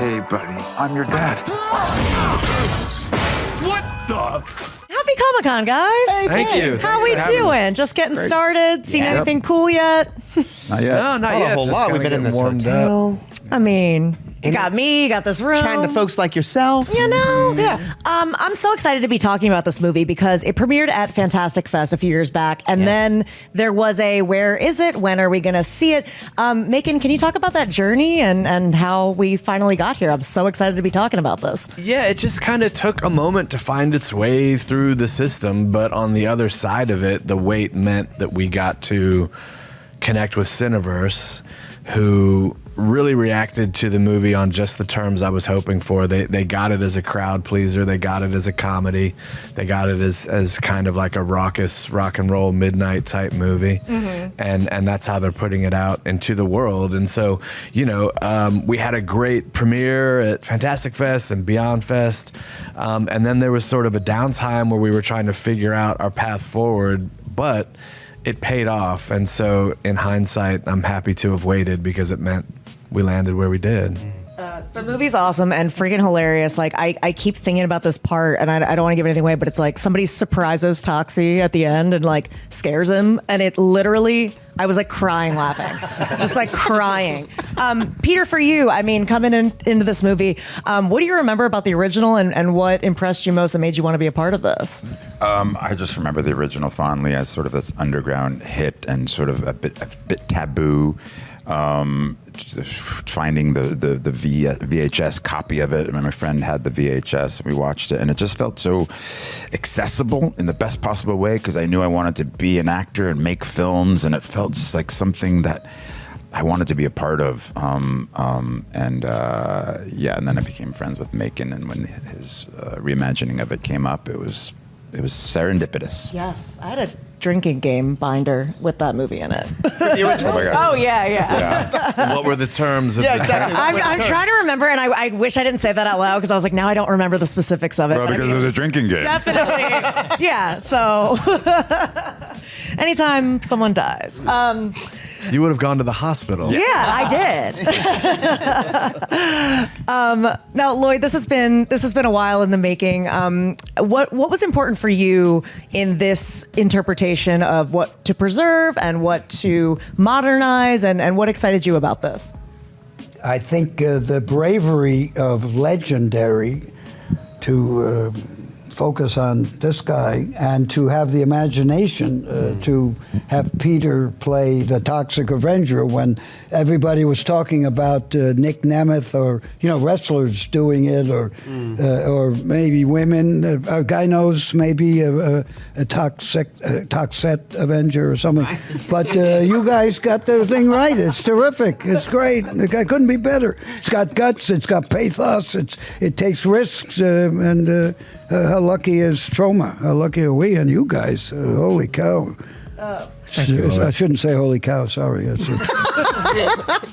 Hey, buddy, I'm your dad. What the? Happy Comic-Con, guys. Hey, thank you. How we doing? Just getting started? Seen anything cool yet? Not yet. No, not yet. A whole Just lot. We've kinda been in getting this warmed hotel. I mean, you got me, you got this room. Chatting to folks like yourself. You know, yeah. I'm so excited to be talking about this movie because it premiered at Fantastic Fest a few years back, and then there was a where is it? When are we going to see it? Macon, can you talk about that journey and how we finally got here? I'm so excited to be talking about this. Yeah, it just kind of took a moment to find its way through the system, but on the other side of it, the wait meant that we got to connect with Cineverse, who really reacted to the movie on just the terms I was hoping for. They got it as a crowd pleaser. They got it as a comedy. They got it as kind of like a raucous rock and roll midnight type movie. And that's how they're putting it out into the world. And so, you know, we had a great premiere at Fantastic Fest and Beyond Fest. And then there was sort of a downtime where we were trying to figure out our path forward, but it paid off. And so in hindsight, I'm happy to have waited because it meant we landed where we did. The movie's awesome and freaking hilarious. Like, I keep thinking about this part, and I don't want to give anything away, but it's like somebody surprises Toxie at the end and like scares him, and it literally, I was like crying laughing, just like crying. Peter, for you, I mean, coming into this movie, what do you remember about the original, and what impressed you most that made you want to be a part of this? I just remember the original fondly as sort of this underground hit and sort of a bit taboo. Finding the VHS copy of it. I mean, my friend had the VHS and we watched it, and it just felt so accessible in the best possible way because I knew I wanted to be an actor and make films, and it felt like something that I wanted to be a part of. And then I became friends with Macon, and when his reimagining of it came up, it was serendipitous. Yes, I had a drinking game binder with that movie in it. The original. Oh, yeah. So what were the terms of Yeah, exactly. I'm trying to remember, and I wish I didn't say that out loud because I was like, now I don't remember the specifics of it. Well, but I because mean, it was a drinking game. definitely. Yeah, so anytime someone dies. You would have gone to the hospital. Yeah, I did. Now, Lloyd, this has been a while in the making. What was important for you in this interpretation of what to preserve and what to modernize, and what excited you about this? I think the bravery of Legendary to focus on this guy and to have the imagination to have Peter play the Toxic Avenger when everybody was talking about Nick Nemeth or wrestlers doing it or maybe women. A guy knows maybe a Toxic Avenger or something. But you guys got the thing right. It's terrific. It's great. The guy couldn't be better. It's got guts. It's got pathos. It takes risks and. How lucky is Troma? How lucky are we and you guys? Holy cow. I shouldn't say holy cow, sorry.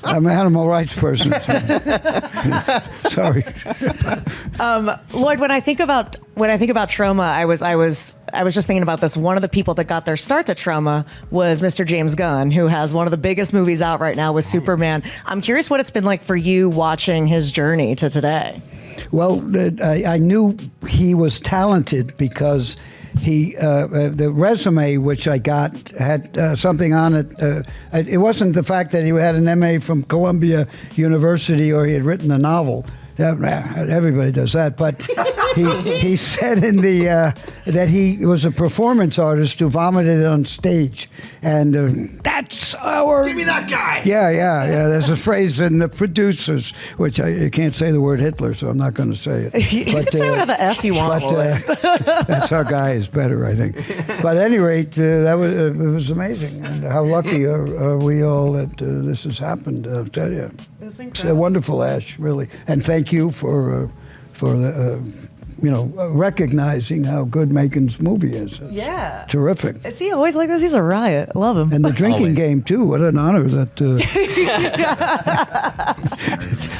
I'm an animal rights person. Sorry. Lloyd, when I think about Troma, I was just thinking about this. One of the people that got their starts at Troma was Mr. James Gunn, who has one of the biggest movies out right now with Superman. I'm curious what it's been like for you watching his journey to today. Well, I knew he was talented because the resume which I got had something on it. It wasn't the fact that he had an MA from Columbia University or he had written a novel. Everybody does that, but he said in the that he was a performance artist who vomited on stage, and that's our. Give me that guy. Yeah. There's a phrase in the producers, which I can't say the word Hitler, so I'm not going to say it. You can say whatever the F you want. But that's our guy is better, I think. But at any rate, it was amazing, and how lucky are we all that this has happened. I'll tell you, it's a wonderful, Ash, really, and thank you for recognizing how good Macon's movie is. It's terrific. Is he always like this? He's a riot. I love him. And the drinking game too. What an honor that.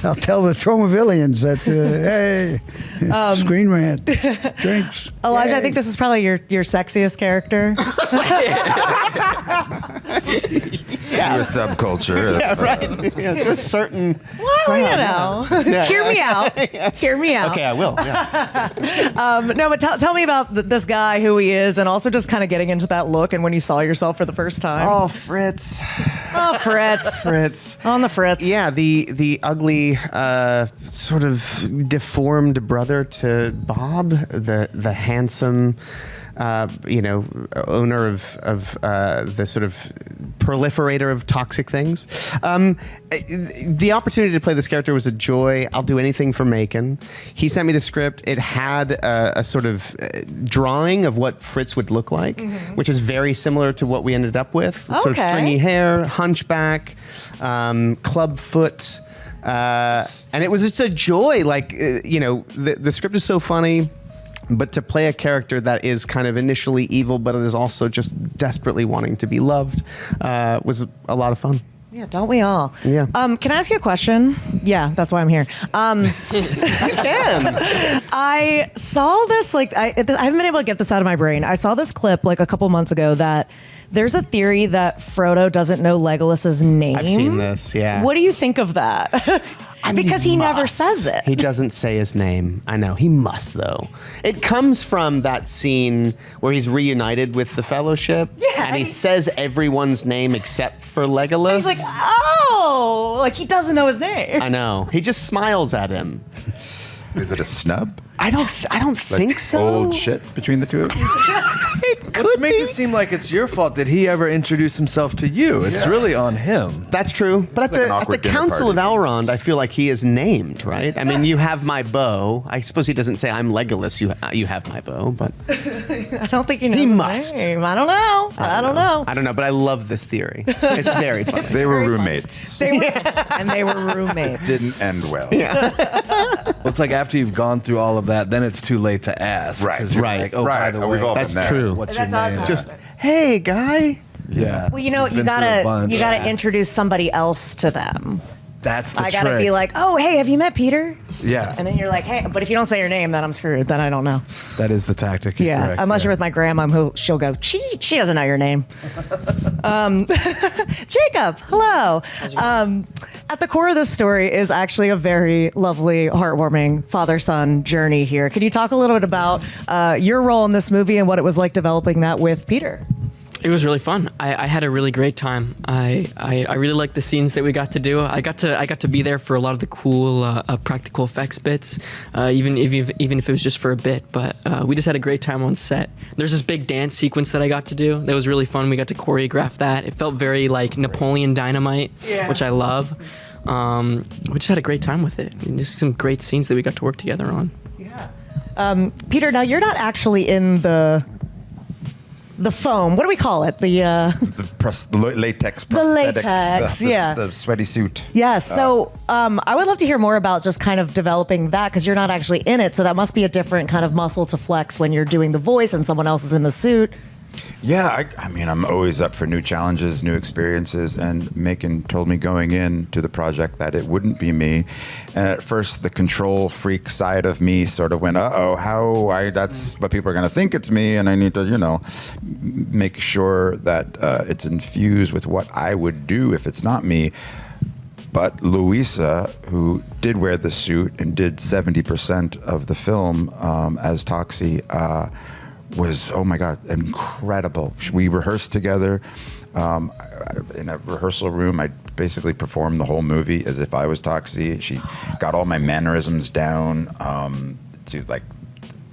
I'll tell the Tromavillians that hey, Screen Rant drinks. Elijah, Yay. I think this is probably your sexiest character. to a subculture. Yeah, right. Yeah, to a certain. Well, you know, hear me out. Hear me out. Okay, I will. Yeah. No, but tell me about this guy, who he is, and also just kind of getting into that look and when you saw yourself for the first time. Oh, Fritz. Oh, Fritz. Fritz. On the Fritz. Yeah, the ugly, sort of deformed brother to Bob, the handsome, owner of the sort of proliferator of toxic things. The opportunity to play this character was a joy. I'll do anything for Macon. He sent me the script. It had a sort of drawing of what Fritz would look like, which is very similar to what we ended up with. Sort of stringy hair, hunchback, club foot. And it was just a joy. The script is so funny. But to play a character that is kind of initially evil, but it is also just desperately wanting to be loved, was a lot of fun. Yeah, don't we all? Yeah. Can I ask you a question? Yeah, that's why I'm here. I can. I saw this, I haven't been able to get this out of my brain. I saw this clip a couple months ago that there's a theory that Frodo doesn't know Legolas's name. I've seen this, yeah. What do you think of that? Because he never says it. He doesn't say his name. I know. He must, though. It comes from that scene where he's reunited with the Fellowship. Yeah. And he says everyone's name except for Legolas. He's like, oh, he doesn't know his name. I know. He just smiles at him. Is it a snub? I don't think so. Old shit between the two of you? It Which makes it seem like it's your fault. Did he ever introduce himself to you? It's really on him. That's true. But It's like an at the awkward dinner Council party. of Elrond, I feel like he is named, right? I mean, you have my bow. I suppose he doesn't say, I'm Legolas, you have my bow, but I don't think he knows He his must. name. I don't know. I don't know. I don't know, but I love this theory. It's very funny. They were roommates. And they were roommates. Didn't end well. Well, it's like after you've gone through all of that, then it's too late to ask. Right. 'Cause you're Right. like, oh, Right. by the We've way, all been That's there. true. what's That your does name? happen. Just, hey, guy. Yeah. Well, you Been through a bunch. you gotta introduce somebody else to them. That's the I gotta trick. be like, oh, hey, have you met Peter? Yeah. And then you're like, hey, but if you don't say your name, then I'm screwed. Then I don't know. That is the tactic. You're Yeah, correct. unless you're with my grandma, she'll go, she doesn't know your name. Jacob, hello. At the core of this story is actually a very lovely, heartwarming father-son journey here. Can you talk a little bit about your role in this movie and what it was like developing that with Peter? It was really fun. I had a really great time. I really liked the scenes that we got to do. I got to be there for a lot of the cool practical effects bits, even if it was just for a bit. But we just had a great time on set. There's this big dance sequence that I got to do. That was really fun. We got to choreograph that. It felt very like Napoleon Dynamite, which I love. We just had a great time with it. And just some great scenes that we got to work together on. Yeah. Peter, now you're not actually in the foam. What do we call it? The latex prosthetic. latex, The sweaty suit. Yes. So I would love to hear more about just kind of developing that, because you're not actually in it. So that must be a different kind of muscle to flex when you're doing the voice and someone else is in the suit. Yeah, I mean, I'm always up for new challenges, new experiences, and Macon told me going into the project that it wouldn't be me. And at first, the control freak side of me sort of went, that's what people are going to think it's me, and I need to, make sure that it's infused with what I would do if it's not me. But Louisa, who did wear the suit and did 70% of the film as Toxie, was, oh my God, incredible. We rehearsed together in a rehearsal room. I basically performed the whole movie as if I was Toxie. She got all my mannerisms down to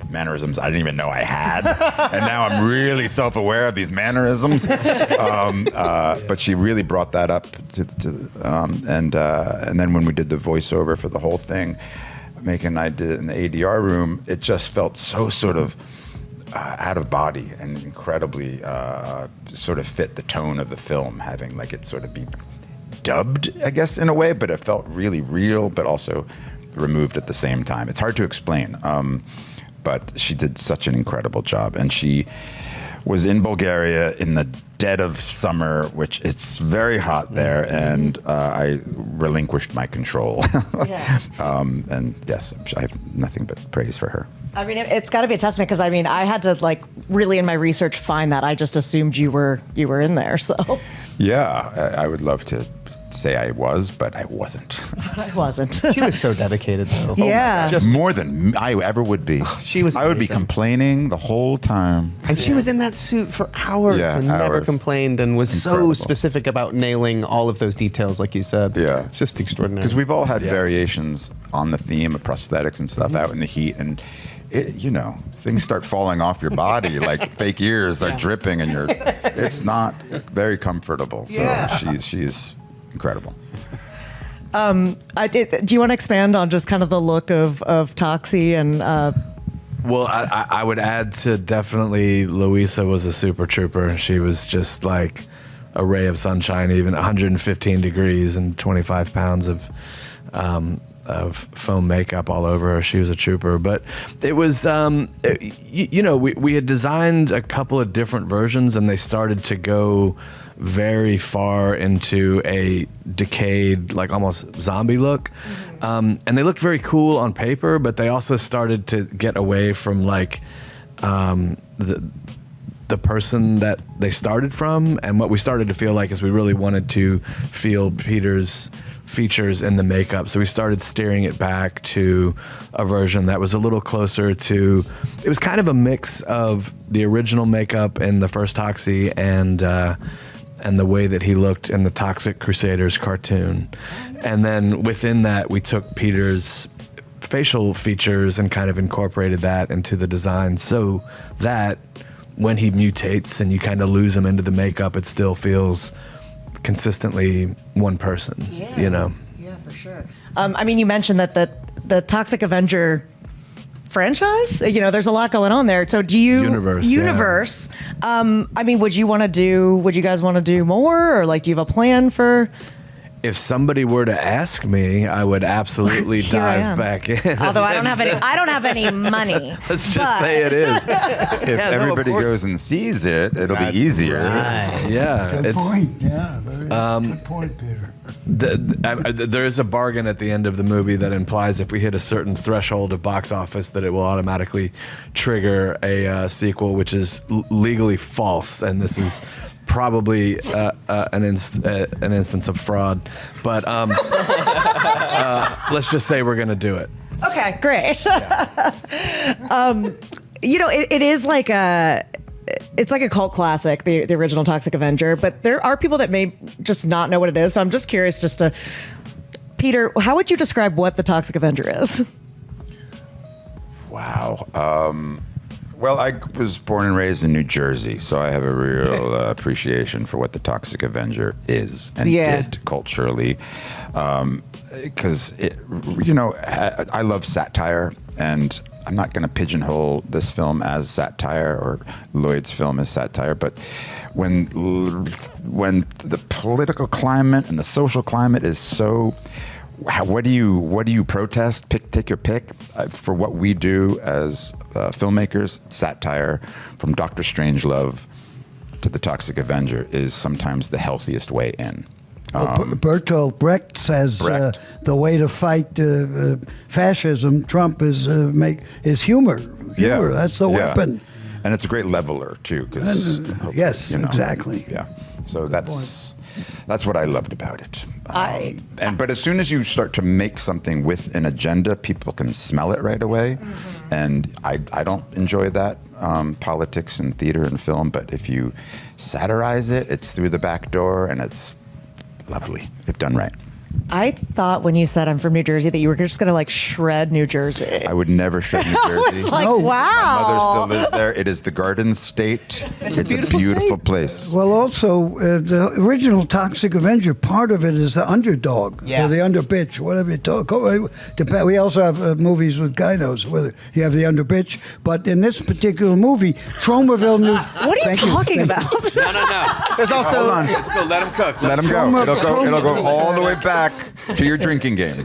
mannerisms I didn't even know I had. And now I'm really self-aware of these mannerisms. But she really brought that up and then when we did the voiceover for the whole thing, Macon and I did it in the ADR room, it just felt so sort of out of body and incredibly sort of fit the tone of the film, having it sort of be dubbed, I guess, in a way, but it felt really real, but also removed at the same time. It's hard to explain, but she did such an incredible job. And she was in Bulgaria in the dead of summer, which it's very hot there, and I relinquished my control. And yes, I have nothing but praise for her. I mean, it's got to be a testament, because I had to really in my research find that. I just assumed you were in there. So Yeah, I would love to say I was, but I wasn't. I wasn't. She was so dedicated, though. Yeah. Just More than I ever would be. she was I would be amazing. complaining the whole time. And she was in that suit for hours Yeah, and never hours. complained and was Incredible. so specific about nailing all of those details, like you said. Yeah. It's just extraordinary. Because we've all had variations on the theme of prosthetics and stuff out in the heat, and things start falling off your body like fake ears are dripping, and it's not very comfortable. So she's incredible. Do you want to expand on just kind of the look of Toxie and? Well, I would add to definitely Louisa was a super trooper. She was just like a ray of sunshine, even 115 degrees and 25 pounds of foam makeup all over her. She was a trooper. But it was, we had designed a couple of different versions, and they started to go very far into a decayed, like almost zombie look. And they looked very cool on paper, but they also started to get away from like the person that they started from. And what we started to feel like is we really wanted to feel Peter's features in the makeup. So we started steering it back to a version that was a little closer to, it was kind of a mix of the original makeup in the first Toxie and the way that he looked in the Toxic Crusaders cartoon. And then within that, we took Peter's facial features and kind of incorporated that into the design so that when he mutates and you kind of lose him into the makeup, it still feels consistently one person, Yeah, for sure. You mentioned that the Toxic Avenger franchise, there's a lot going on there. So do you universe? Would you guys want to do more, or like, do you have a plan for? If somebody were to ask me, I would absolutely Here I dive am. back in. Although I don't have any money. Let's just say it is. If everybody goes and sees it, it'll be easier. Yeah, Good it's point. Yeah, very good point, Peter. there is a bargain at the end of the movie that implies if we hit a certain threshold of box office that it will automatically trigger a sequel, which is legally false, and this is probably an instance of fraud. But let's just say we're going to do it. Okay, great. It is like it's like a cult classic, the original Toxic Avenger, but there are people that may just not know what it is. So I'm just curious, Peter, how would you describe what the Toxic Avenger is? Wow. Well, I was born and raised in New Jersey, so I have a real appreciation for what the Toxic Avenger is and did culturally. Because, I love satire, and I'm not going to pigeonhole this film as satire or Lloyd's film as satire, but when the political climate and the social climate is so, what do you protest? Take your pick. For what we do as filmmakers, satire, from Dr. Strangelove to the Toxic Avenger, is sometimes the healthiest way in. Bertolt Brecht says the way to fight fascism, Trump, is humor. Humor, that's the weapon. And it's a great leveler too, because yes, exactly. Yeah, so that's what I loved about it. But as soon as you start to make something with an agenda, people can smell it right away, and I don't enjoy that politics in theater and film. But if you satirize it, it's through the back door, and it's lovely if done right. I thought when you said I'm from New Jersey that you were just going to shred New Jersey. I would never shred New Jersey. I was like, wow. My mother still lives there. It is the Garden State. It's a beautiful place. Well, also, the original Toxic Avenger, part of it is the underdog, or the underbitch, whatever you talk. We also have movies with gynos, whether you have the underbitch. But in this particular movie, Tromaville knew... What are you talking about? No. There's also Hold on. Let's go. Let him cook. Let him go. It'll go all the way back to your drinking game.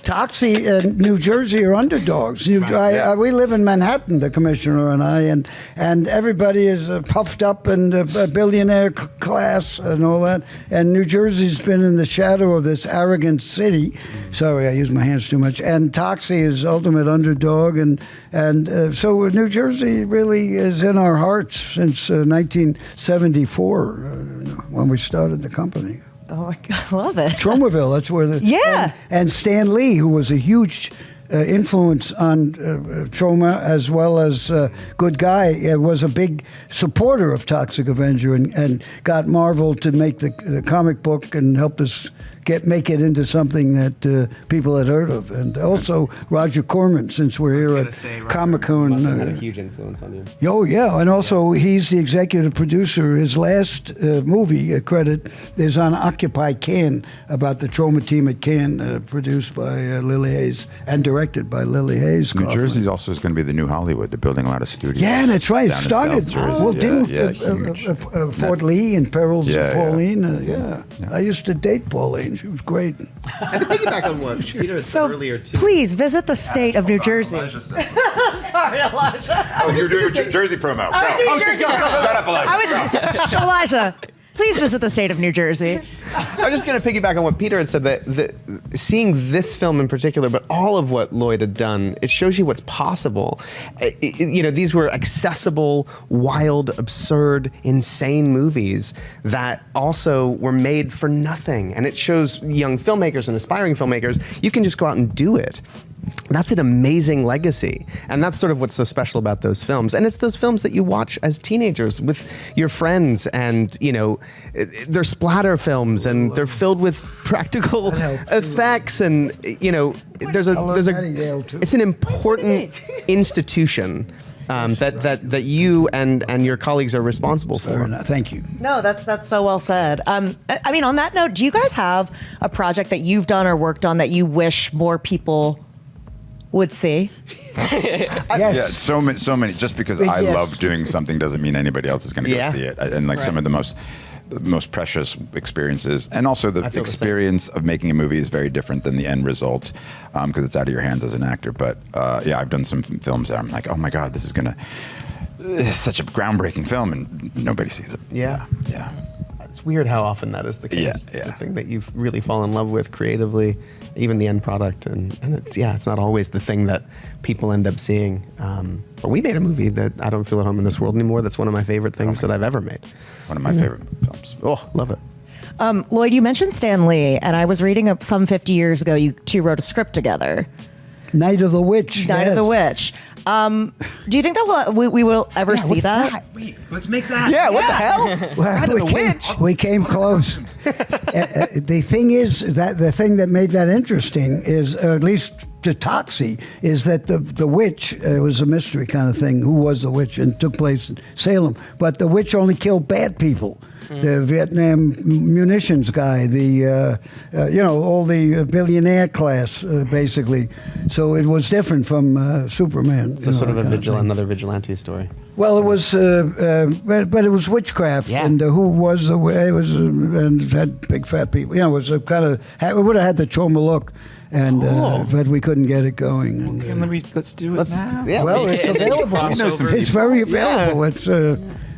Toxie and New Jersey are underdogs. We live in Manhattan, the commissioner and I, and everybody is puffed up and a billionaire class and all that. And New Jersey's been in the shadow of this arrogant city. Sorry, I use my hands too much. And Toxie is ultimate underdog, and so New Jersey really is in our hearts since 1974 when we started the company. Oh my God, I love it. Tromaville, that's where the... Yeah. And Stan Lee, who was a huge influence on Troma as well as good guy, was a big supporter of Toxic Avenger and got Marvel to make the comic book and helped us make it into something that people had heard of. And also Roger Corman, since we're here at Comic-Con. Had a huge influence on you. Oh, yeah. And also he's the executive producer. His last movie credit is on Occupy Cannes, about the Troma team at Cannes, produced by Lily Hayes and directed by Lily Hayes. New Kaufman. Jersey's also is going to be the new Hollywood. They're building a lot of studios. Yeah, that's right. It down in started. South Jersey. Well, huge. didn't Fort Lee and Perils of Pauline? Yeah. I used to date Pauline. She was great. And to piggyback on what Peter had said So earlier, too. please visit the state of New Jersey. Sorry, Elijah. Oh, you're doing a Jersey promo. Shut up, Elijah. Elijah, please visit the state of New Jersey. I'm just going to piggyback on what Peter had said, that seeing this film in particular, but all of what Lloyd had done, it shows you what's possible. These were accessible, wild, absurd, insane movies that also were made for nothing. And it shows young filmmakers and aspiring filmmakers, you can just go out and do it. That's an amazing legacy. And that's sort of what's so special about those films. And it's those films that you watch as teenagers with your friends, and, they're splatter films and they're filled with practical effects, and, it's an important institution that you and your colleagues are responsible for. Fair enough. Thank you. No, that's so well said. On that note, do you guys have a project that you've done or worked on that you wish more people would see? Yes. Yeah, so many. Just because I Yes. love doing something doesn't mean anybody else is going to go see it. And some of the most precious experiences, and also the experience of making a movie is very different than the end result, because it's out of your hands as an actor. But I've done some films that I'm like, oh my God, this is such a groundbreaking film, and nobody sees it. Yeah. It's weird how often that is the case. Yeah. The thing that you've really fallen in love with creatively, even the end product, and it's not always the thing that people end up seeing. But we made a movie that I don't feel at home in this world anymore. That's one of my favorite things that I've ever made. One of my favorite films. Oh, love it. Lloyd, you mentioned Stan Lee, and I was reading some 50 years ago, you two wrote a script together. Night of the Witch. Night of the Witch. Do you think that we will ever see that? Wait, let's make that. Yeah, what the hell? Well, we came close. The thing is that the thing that made that interesting is, at least to Toxie, is that the witch was a mystery kind of thing. Who was the witch? And took place in Salem. But the witch only killed bad people. The Vietnam munitions guy, all the billionaire class, basically. So it was different from Superman. So sort of another vigilante story. Well, it was, but it was witchcraft, and who was the? It was and had big fat people. It was a kind of. It would have had the Troma look, and but we couldn't get it going. And, Let's do it now. Yeah, well, it's available. It's very available. It's.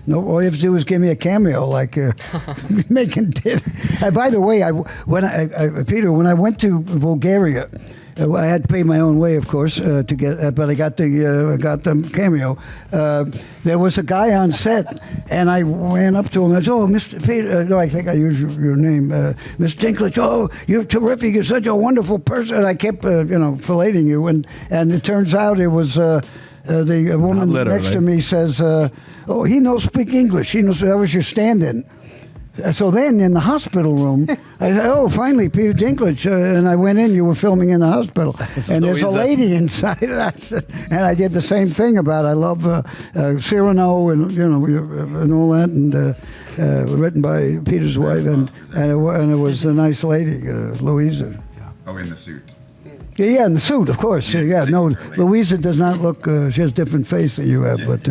No, all you have to do is give me a cameo, like Macon did. And by the way, Peter, when I went to Bulgaria, I had to pay my own way, of course, to get. But I got the cameo. There was a guy on set, and I ran up to him. I said, "Oh, Mr. Peter, no, I think I used your name, Mr. Dinklage. Oh, you're terrific. You're such a wonderful person." And I kept, filleting you, and it turns out it was. The woman next to me says, "Oh, he knows speak English. He knows." That was your stand-in. So then, in the hospital room, I said, "Oh, finally, Peter Dinklage." And I went in. You were filming in the hospital, and there's a lady inside. And I did the same thing about I love Cyrano and all that, and written by Peter's wife, and it was a nice lady, Louisa. Oh, in the suit. Yeah, in the suit, of course. Yeah, no, Louisa does not look. She has a different face than you have, but.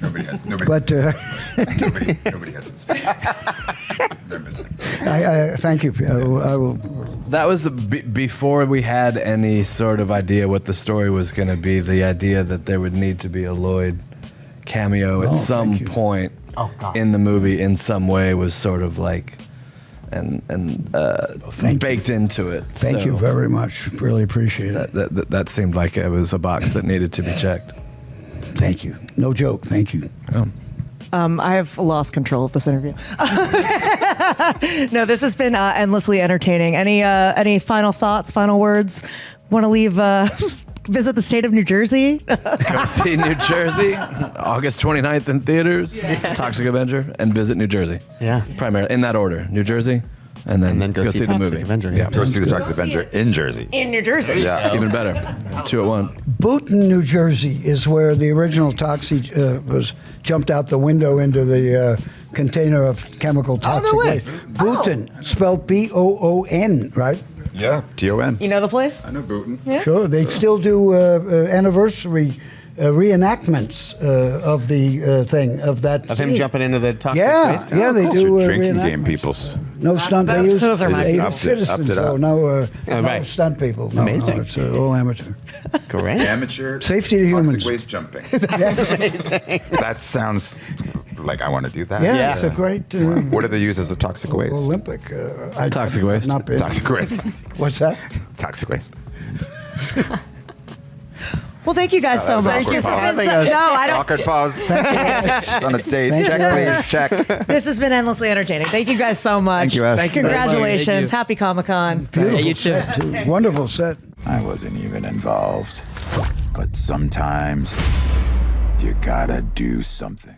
Nobody has. Nobody has this face. I thank you. I will That was before we had any sort of idea what the story was going to be. The idea that there would need to be a Lloyd cameo at some point in the movie in some way was sort of like baked into it. Thank you very much. Really appreciate it. That seemed like it was a box that needed to be checked. Thank you. No joke. Thank you. I have lost control of this interview. No, this has been endlessly entertaining. Any final thoughts, final words? Want to leave? Visit the state of New Jersey. Go see New Jersey, August 29th in theaters. Toxic Avenger, and visit New Jersey. Yeah. Primarily in that order: New Jersey, and then go see the Toxic movie. Avenger, Yeah, Go see the Toxic Avenger in Jersey. In New Jersey. Yeah. even better. 2 at 1. Boonton, New Jersey is where the original Toxie was jumped out the window into the container of chemical toxic way. waste. Boonton, spelled B-O-O-N, right? Yeah. T-O-N. You know the place? I know Booton. Yeah. Sure. They still do anniversary reenactments of the thing, of that Of him scene. jumping into the toxic Yeah, waste? yeah, they do Drinking game reenactments. peoples. No stunt. They use, Those are my they use upped it citizens, up. so no right. stunt people. No, Amazing. No, it's all amateur. Great. Amateur. Safety to humans. Toxic waste jumping. That sounds like I want to do that. Yeah, it's a great What do they use as a toxic waste? Olympic. Toxic waste. Not been. Toxic waste. What's that? Toxic waste. Well, thank you guys so was much. awkward This has pause. been no, I don't. Awkward pause. It's on a date. Thank Check, you. please. Check. This has been endlessly entertaining. Thank you guys so much. Thank you, Ash. Congratulations. Happy Comic-Con. Beautiful you too. set, too. Wonderful set. I wasn't even involved. But sometimes you gotta do something.